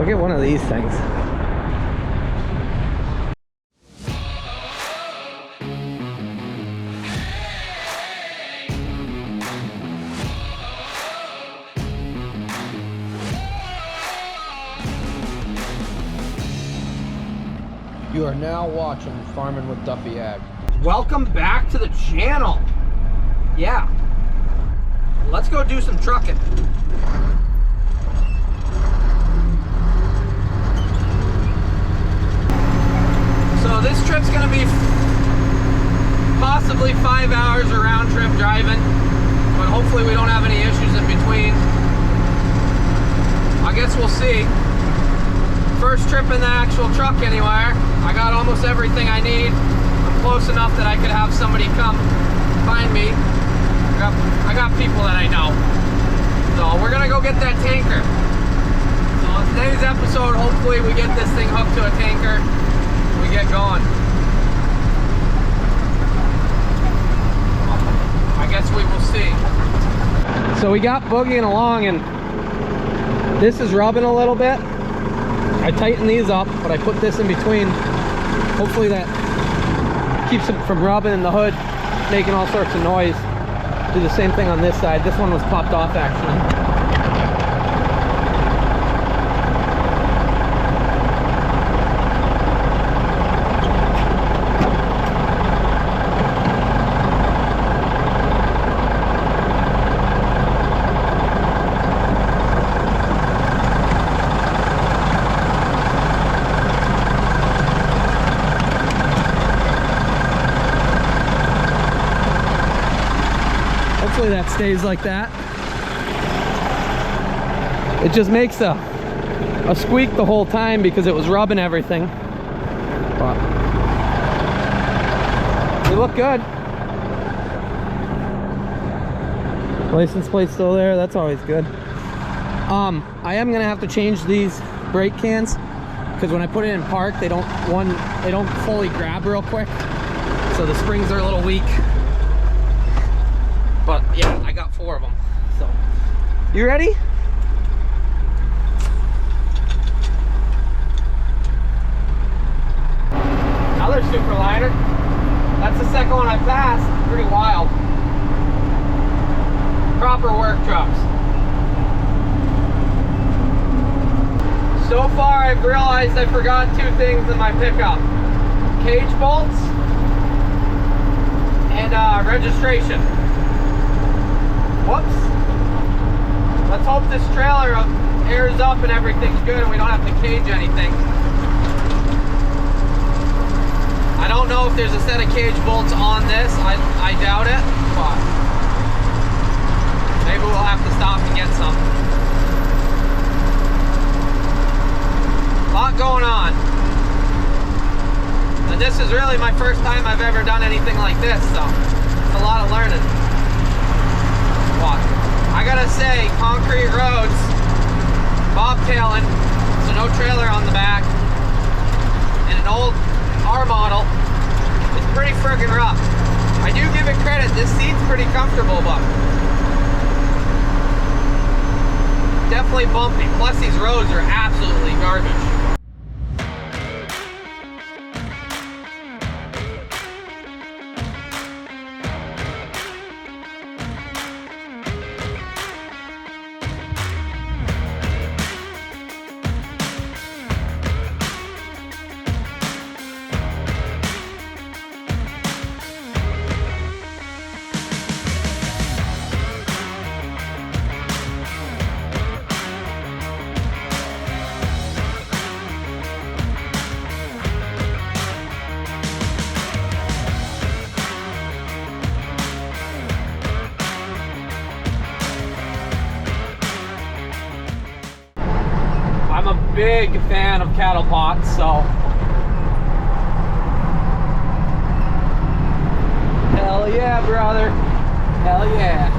I'll get one of these things. You are now watching Farming with Duffy Ag. Welcome back to the channel. Yeah. Let's go do some trucking. So this trip's gonna be possibly 5 hours of round trip driving, but hopefully we don't have any issues in between. I guess we'll see. First trip in the actual truck anywhere. I got almost everything I need. I'm close enough that I could have somebody come find me. I got people that I know. So we're gonna go get that tanker. So on today's episode, hopefully we get this thing hooked to a tanker and we get going. I guess we will see. So we got boogieing along and this is rubbing a little bit. I tighten these up, but I put this in between. Hopefully that keeps it from rubbing in the hood, making all sorts of noise. Do the same thing on this side. This one was popped off actually. Hopefully that stays like that. It just makes a squeak the whole time because it was rubbing everything. But they look good. License plate's still there, that's always good. I am gonna have to change these brake cans because when I put it in park, they don't fully grab real quick. So the springs are a little weak. But yeah, I got 4 of them. So, you ready? Another super liner. That's the second one I passed. Pretty wild. Proper work trucks. So far, I've realized I forgot 2 things in my pickup: cage bolts and registration. Whoops. Let's hope this trailer airs up and everything's good and we don't have to cage anything. I don't know if there's a set of cage bolts on this. I doubt it, but maybe we'll have to stop and get some. A lot going on. And this is really my first time I've ever done anything like this, so it's a lot of learning. I gotta say, concrete roads, bobtailing, so no trailer on the back, and an old R model, it's pretty friggin' rough. I do give it credit, this seat's pretty comfortable, but definitely bumpy. Plus these roads are absolutely garbage. I'm a big fan of cattle pots, so hell yeah, brother, hell yeah.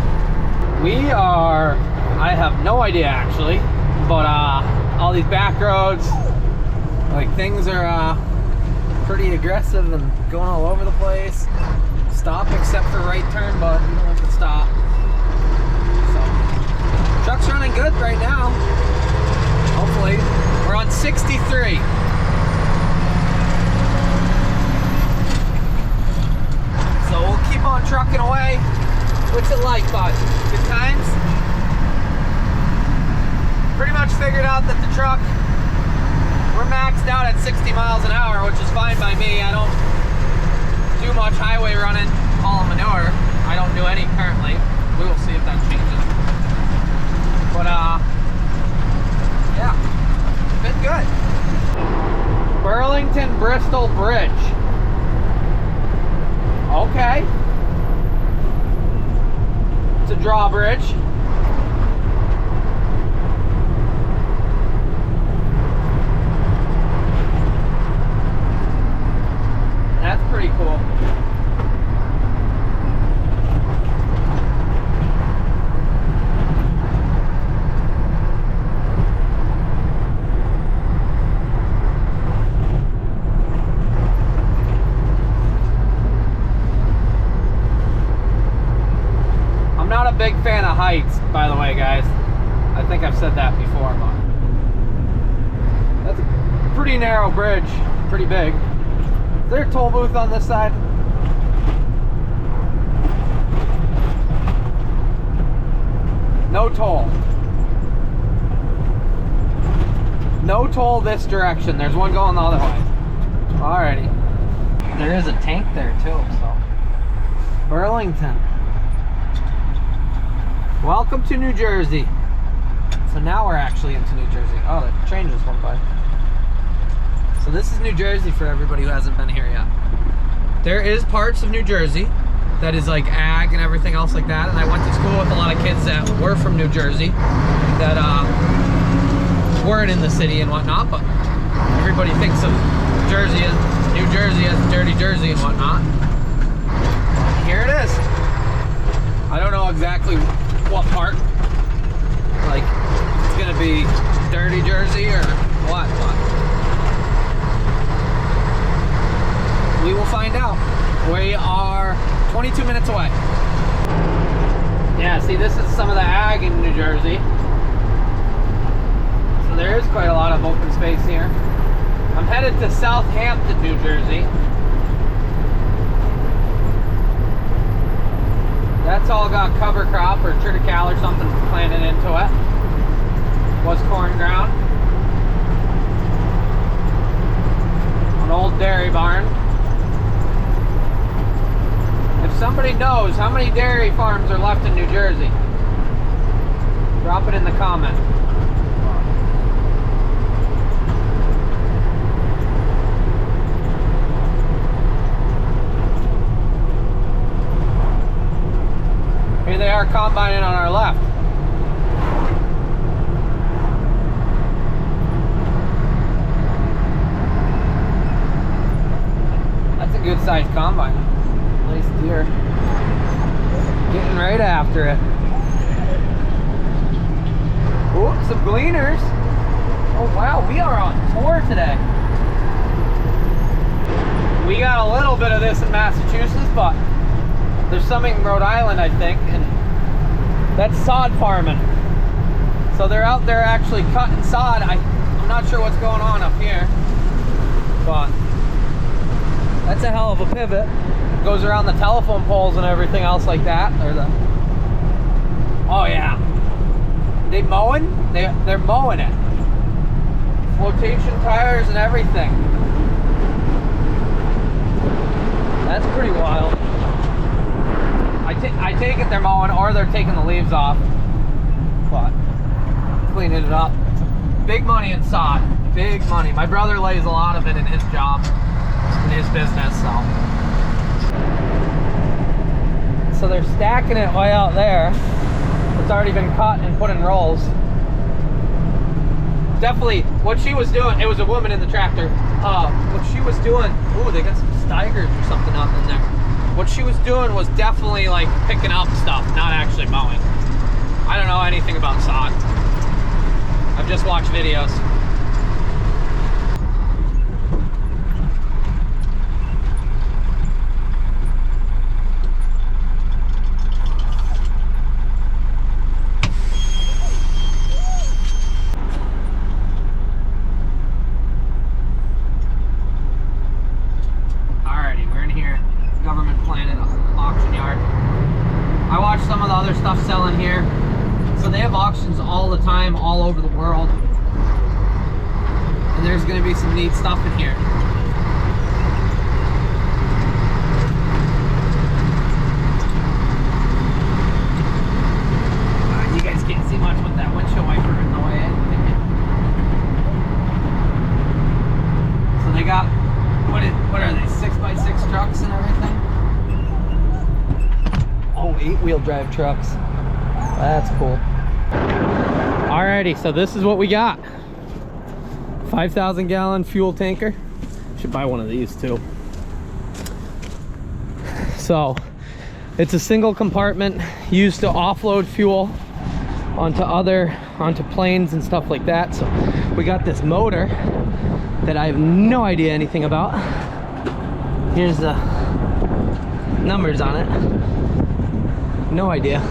We are, I have no idea actually, but all these back roads, like things are pretty aggressive and going all over the place. Stop except for right turn, but you don't have to stop. So truck's running good right now. Hopefully. We're 3. So we'll keep on trucking away. What's it like, bud? Good times? Pretty much figured out that the truck, we're maxed out at 60 miles an hour, which is fine by me. I don't do much highway running, hauling manure. I don't do any currently. We will see if that changes. But yeah, been good. Burlington Bristol Bridge. Okay. It's a drawbridge. That's pretty cool. I'm not a big fan of heights, by the way, guys. I think I've said that before, but that's a pretty narrow bridge, pretty big. Is there a toll booth on this side? No toll. No toll this direction. There's one going the other way. Alrighty. There is a tank there too, so. Burlington. Welcome to New Jersey. So now we're actually into New Jersey. Oh, the train just went by. So this is New Jersey for everybody who hasn't been here yet. There is parts of New Jersey that is like ag and everything else like that. And I went to school with a lot of kids that were from New Jersey that weren't in the city and whatnot. But everybody thinks of Jersey as New Jersey as dirty Jersey and whatnot. Here it is. I don't know exactly what part. Like, it's gonna be dirty Jersey or what, but we will find out. We are 22 minutes away. Yeah, see, this is some of the ag in New Jersey. So there is quite a lot of open space here. I'm headed to Southampton, New Jersey. That's all got cover crop or triticale or something planted into it. Was corn ground. An old dairy barn. If somebody knows how many dairy farms are left in New Jersey, drop it in the comment. Here they are combining on our left. That's a good sized combine. Nice deer. Getting right after it. Oh, some gleaners. Oh wow, we are on tour today. We got a little bit of this in Massachusetts, but there's some in Rhode Island, I think, and that's sod farming. So they're out there actually cutting sod. I'm not sure what's going on up here, but that's a hell of a pivot. Goes around the telephone poles and everything else like that. Or the, oh yeah, they mowing? They're mowing it. Flotation tires and everything. That's pretty wild. I take it they're mowing or they're taking the leaves off, but cleaning it up. Big money in sod, big money. My brother lays a lot of it in his job, in his business, so they're stacking it way out there. It's already been cut and put in rolls. Definitely, what she was doing, it was a woman in the tractor. What she was doing, ooh, they got some Steigers or something up in there. What she was doing was definitely like picking up stuff, not actually mowing. I don't know anything about sod. I've just watched videos. there's gonna be some neat stuff in here. You guys can't see much with that windshield wiper in the way. So they got, what are they, 6x6 trucks and everything? Oh, 8-wheel drive trucks. That's cool. Alrighty, so this is what we got. 5,000 gallon fuel tanker. Should buy one of these too. So it's a single compartment used to offload fuel onto planes and stuff like that. So we got this motor that I have no idea anything about. Here's the numbers on it. No idea.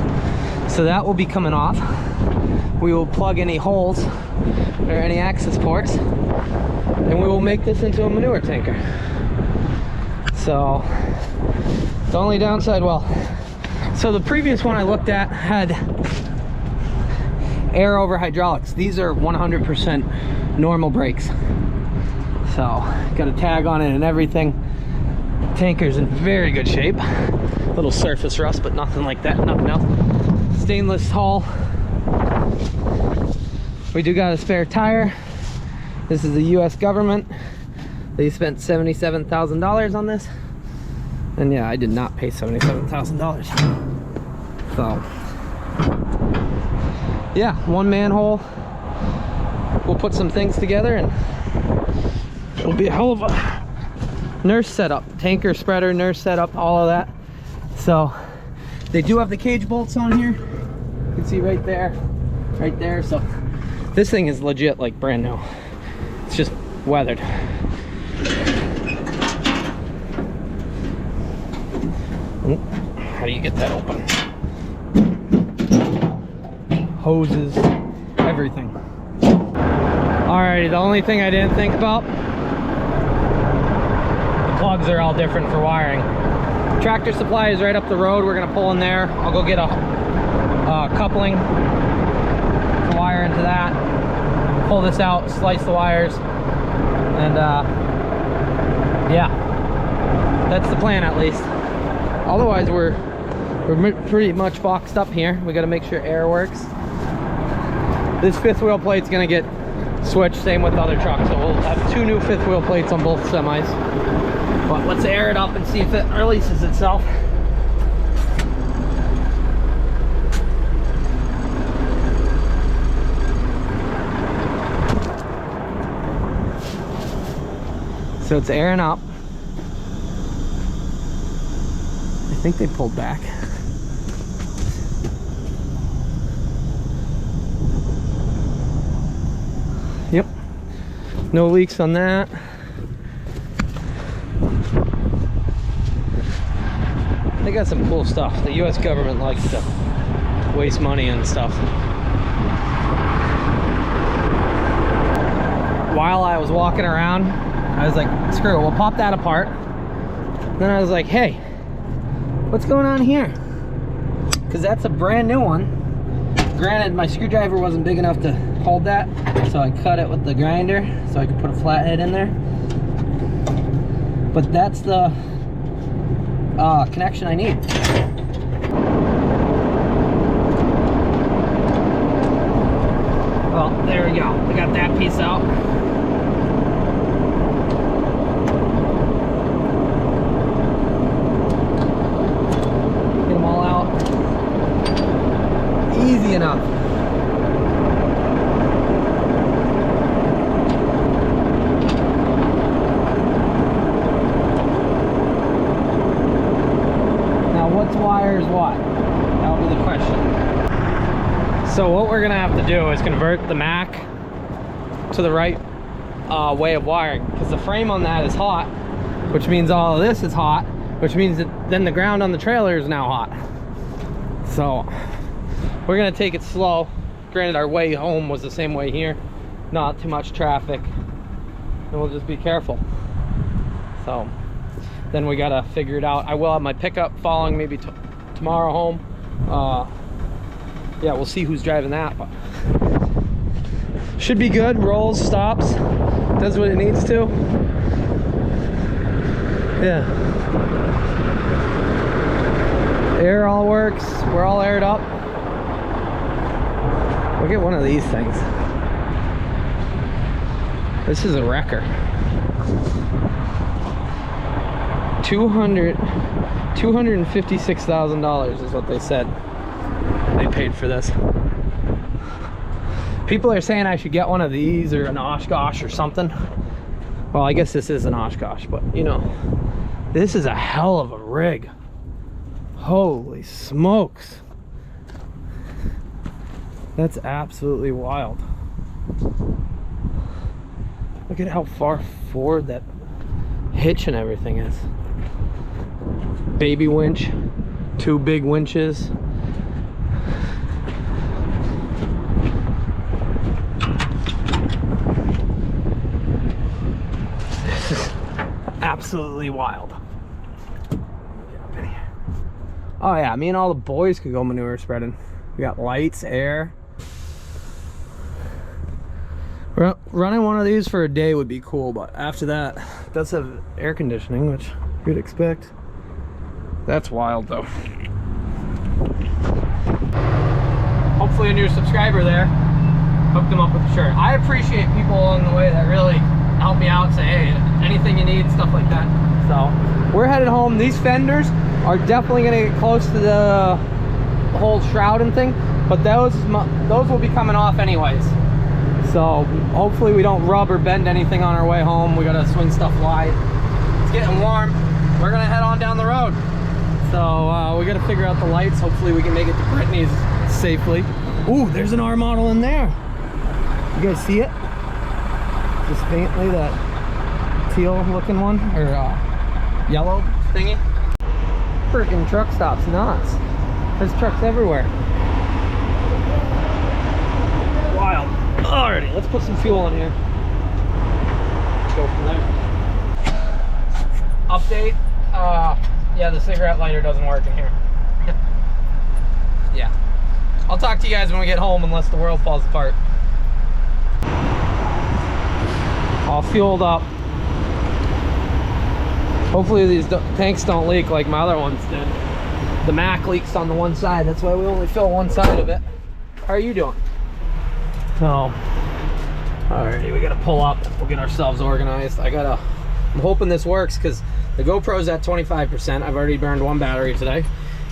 So that will be coming off. We will plug any holes or any access ports, and we will make this into a manure tanker. So the only downside, well, so the previous one I looked at had air over hydraulics. These are 100% normal brakes. So got a tag on it and everything. Tanker's in very good shape. Little surface rust, but nothing like that, nothing else. Stainless hull. We do got a spare tire. This is the US government. They spent $77,000 on this. And yeah, I did not pay $77,000. So yeah, one manhole. We'll put some things together and it'll be a hell of a nurse setup. Tanker, spreader, nurse setup, all of that. So they do have the cage bolts on here. You can see right there. So this thing is legit like brand new. It's just weathered. Ooh, how do you get that open? Hoses, everything. Alrighty, the only thing I didn't think about, the plugs are all different for wiring. Tractor Supply is right up the road. We're gonna pull in there. I'll go get a coupling to wire into that, pull this out, slice the wires, and yeah, that's the plan at least. Otherwise we're pretty much boxed up here. We got to make sure air works. This fifth wheel plate's gonna get switched, same with other trucks, so we'll have 2 new fifth wheel plates on both semis. But let's air it up and see if it releases itself. So it's airing up. I think they pulled back. Yep. No leaks on that. They got some cool stuff. The US government likes to waste money and stuff. While I was walking around, I was like, screw it, we'll pop that apart. Then I was like, hey, what's going on here? Because that's a brand new one. Granted, my screwdriver wasn't big enough to hold that, so I cut it with the grinder so I could put a flathead in there. But that's the connection I need. Well, there we go. We got that piece out. Get them all out. Easy enough. Now what's wires what? That'll be the question. So what we're gonna have to do is convert the Mac to the right way of wiring, because the frame on that is hot, which means all of this is hot, which means that then the ground on the trailer is now hot. So we're gonna take it slow. Granted, our way home was the same way here, not too much traffic, and we'll just be careful. So then we gotta figure it out. I will have my pickup following maybe tomorrow home. Yeah, we'll see who's driving that, but Should be good. Rolls, stops, does what it needs to. Yeah. Air all works. We're all aired up. Look at one of these things. This is a wrecker. $256,000 is what they said they paid for this. People are saying I should get one of these or an Oshkosh or something. Well, I guess this is an Oshkosh, but you know, this is a hell of a rig. Holy smokes. That's absolutely wild. Look at how far forward that hitch and everything is. Baby winch, 2 big winches. This is absolutely wild. Oh yeah, me and all the boys could go manure spreading. We got lights, air. Running one of these for a day would be cool, but after that, it does have air conditioning, which you'd expect. That's wild though. Hopefully a new subscriber there. Hooked them up with a shirt. I appreciate people along the way that really help me out, say, hey, anything you need, stuff like that. So we're headed home. These fenders are definitely gonna get close to the whole shrouding thing, but those will be coming off anyways. So hopefully we don't rub or bend anything on our way home. We gotta swing stuff wide. It's getting warm. We're gonna head on down the road. So we gotta figure out the lights. Hopefully we can make it to Brittany's safely. Ooh, there's an R model in there. You guys see it? Just faintly, that teal looking one, or yellow thingy. Freaking truck stops nuts. There's trucks everywhere. Wild. Alrighty, let's put some fuel in here. Let's go from there. Update. Yeah, the cigarette lighter doesn't work in here. Yeah. I'll talk to you guys when we get home, unless the world falls apart. All fueled up. Hopefully these tanks don't leak like my other ones did. The Mac leaks on the one side. That's why we only fill one side of it. How are you doing? So, alrighty, we gotta pull up. We'll get ourselves organized. I'm hoping this works because the GoPro's at 25%. I've already burned 1 battery today.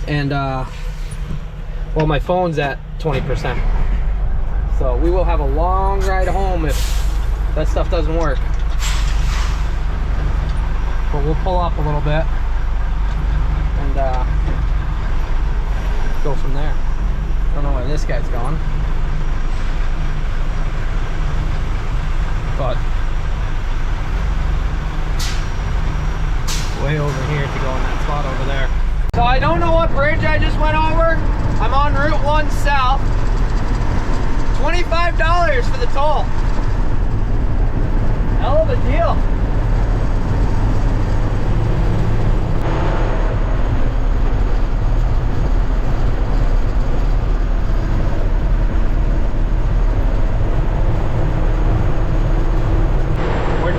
And, well, my phone's at 20%. So we will have a long ride home if that stuff doesn't work. But we'll pull up a little bit and go from there. I don't know where this guy's going, but way over here to go in that spot over there. So I don't know what bridge I just went over. I'm on Route 1 South. $25 for the toll. Hell of a deal.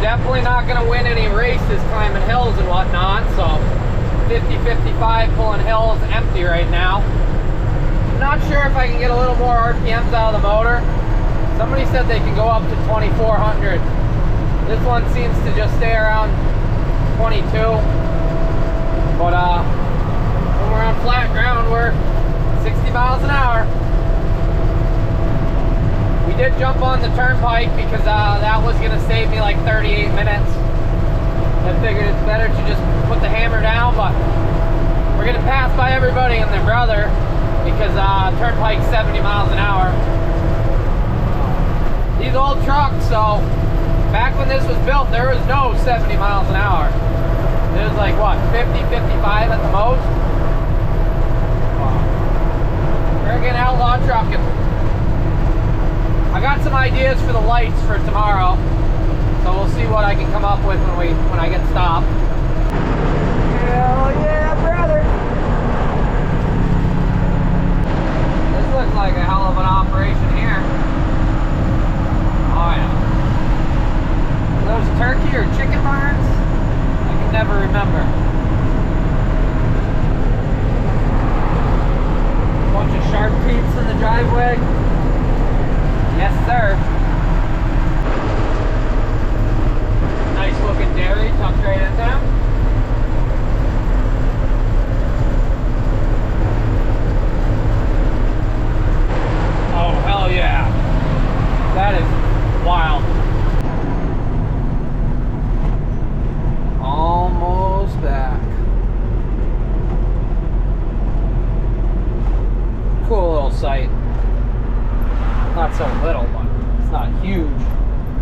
Definitely not going to win any races climbing hills and whatnot, so 50-55 pulling hills empty right now. I'm not sure if I can get a little more RPMs out of the motor. Somebody said they can go up to 2400. This one seems to just stay around 22. But when we're on flat ground, we're 60 miles an hour. We did jump on the turnpike because that was going to save me like 38 minutes. I figured it's better to just put the hammer down, but we're going to pass by everybody and their brother because turnpike's 70 miles an hour. These old trucks, so back when this was built, there was no 70 miles an hour. It was like, what, 50, 55 at the most? We're getting outlaw trucking. I got some ideas for the lights for tomorrow, so we'll see what I can come up with when I get stopped. Hell yeah, brother! This looks like a hell of an operation here. remember. Bunch of shark peeps in the driveway. Yes, sir. Nice looking dairy tucked right in there. Oh, hell yeah. That is wild. Almost back. Cool little site. Not so little, but it's not huge.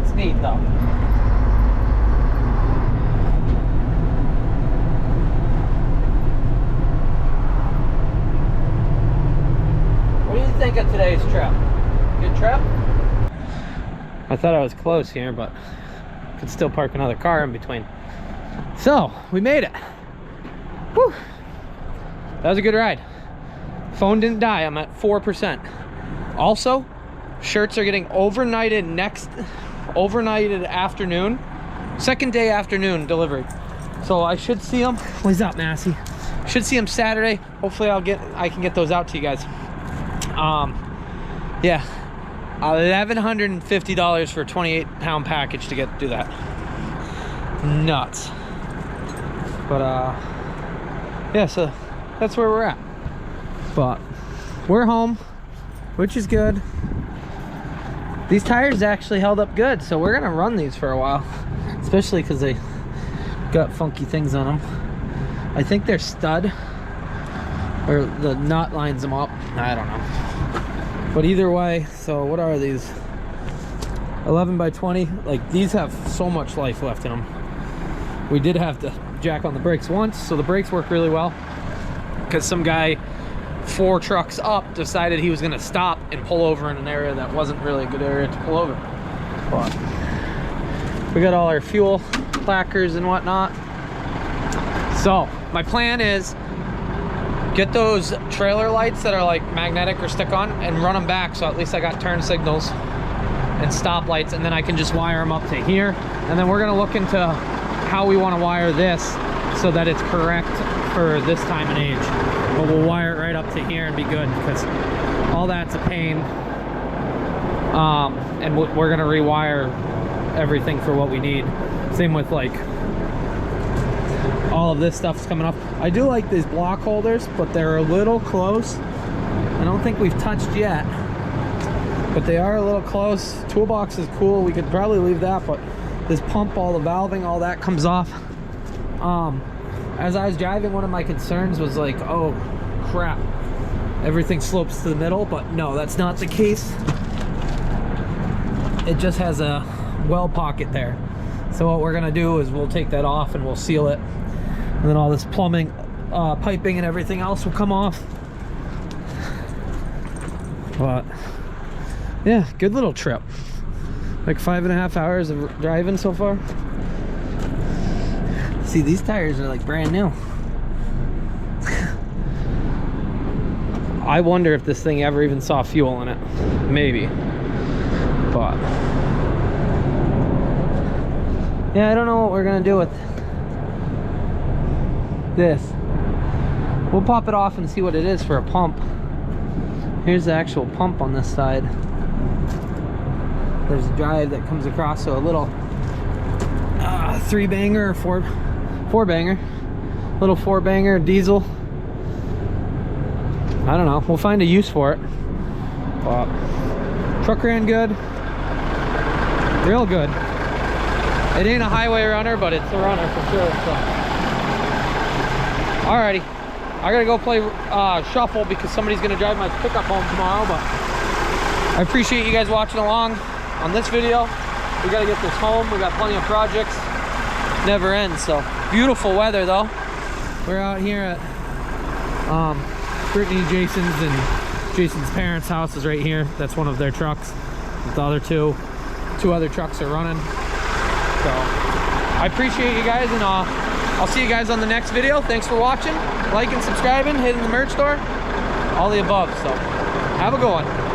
It's neat though. What do you think of today's trip? Good trip? I thought I was close here, but could still park another car in between. So, we made it. Whew. That was a good ride. Phone didn't die. I'm at 4%. Also, shirts are getting overnighted afternoon. Second day afternoon delivery. So I should see them. What's up, Massey? Should see them Saturday. Hopefully I can get those out to you guys. Yeah. $1,150 for a 28-pound package to do that. Nuts. But yeah, so that's where we're at. But we're home, which is good. These tires actually held up good, so we're gonna run these for a while, especially because they got funky things on them. I think they're stud, or the nut lines them up. I don't know. But either way, so what are these? 11 by 20. Like, these have so much life left in them. We did have to jack on the brakes once, so the brakes work really well, because some guy 4 trucks up decided he was going to stop and pull over in an area that wasn't really a good area to pull over. But we got all our fuel placards and whatnot. So my plan is get those trailer lights that are like magnetic or stick on and run them back, so at least I got turn signals and stop lights, and then I can just wire them up to here. And then we're going to look into how we want to wire this so that it's correct for this time and age. But we'll wire it right up to here and be good, because all that's a pain. And we're gonna rewire everything for what we need. Same with like all of this stuff's coming up. I do like these block holders, but they're a little close. I don't think we've touched yet, but they are a little close. Toolbox is cool. We could probably leave that, but this pump, all the valving, all that comes off. As I was driving, one of my concerns was like, oh crap, everything slopes to the middle, but no, that's not the case. It just has a well pocket there. So what we're gonna do is we'll take that off and we'll seal it, and then all this plumbing, piping and everything else will come off. But yeah, good little trip. Like 5.5 hours of driving so far. See, these tires are like brand new. I wonder if this thing ever even saw fuel in it. Maybe. But yeah, I don't know what we're gonna do with this. We'll pop it off and see what it is for a pump. Here's the actual pump on this side. There's a drive that comes across, so a little 3-banger or 4-banger, little 4-banger diesel. I don't know, we'll find a use for it. But truck ran good, real good. It ain't a highway runner, but it's a runner for sure. So alrighty, I gotta go play shuffle because somebody's gonna drive my pickup home tomorrow. But I appreciate you guys watching along on this video. We gotta get this home. We got plenty of projects, never ends. So beautiful weather though. We're out here at Brittany, Jason's, and Jason's parents' house is right here. That's one of their trucks. The other two other trucks are running. So I appreciate you guys, and I'll see you guys on the next video. Thanks for watching, liking, subscribing, hitting the merch store, all the above. So have a good one.